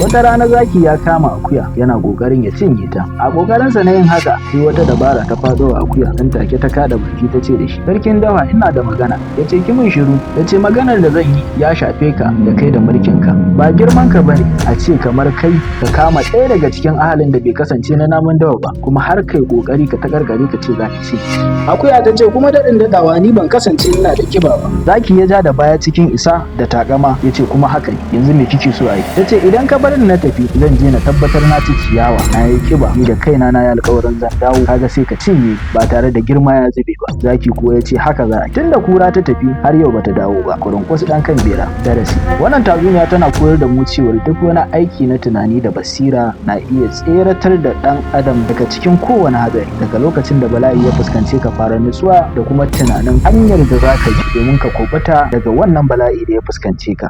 Wata rana Zaki ya kama akuya yana kokarin ya cinye ta. A kokarinsa na yin haka sai wata dabara ta faɗo wa akuya, nan take ta kada baki ta ce da shi, sarkin dawa ina da magana. Ya ce ki min shiru. Ya ce maganar da zan yi ya shafe ka da kai da mulkin ka. Ba girman ka bane a ce kamar kai ka kama ɗaya daga cikin ahalin da bai kasance na namun dawa ba, kuma har kai kokari ka tagargare ka ce za ka ci. Akuya ta ce kuma daɗin daɗawa ni ban kasance ina da kiba ba. Zaki ya ja da baya cikin isa da takama ya ce kuma haka ne, yanzu me kike so a yi? Ya ce idan ka bar ni na tafi zan je na tabbatar na ci ciyawa na yi kiba, ni da kaina na yi alƙawarin zan dawo kaga sai ka cinye ba tare da girma ya zube ba. Zaki kuwa ya ce haka za a yi. Tunda kura ta tafi har yau bata dawo ba, kurunkus ɗan kan bera. Darasi, wannan tatsuniya tana koyar da mu cewa duk wani aiki na tunani da basira na iya tseratar da ɗan adam daga cikin kowane hatsari. Daga lokacin da bala'i ya fuskance ka, fara nutsuwa da kuma tunanin hanyar da za ka bi domin ka kubuta daga wannan bala'i da ya fuskance ka.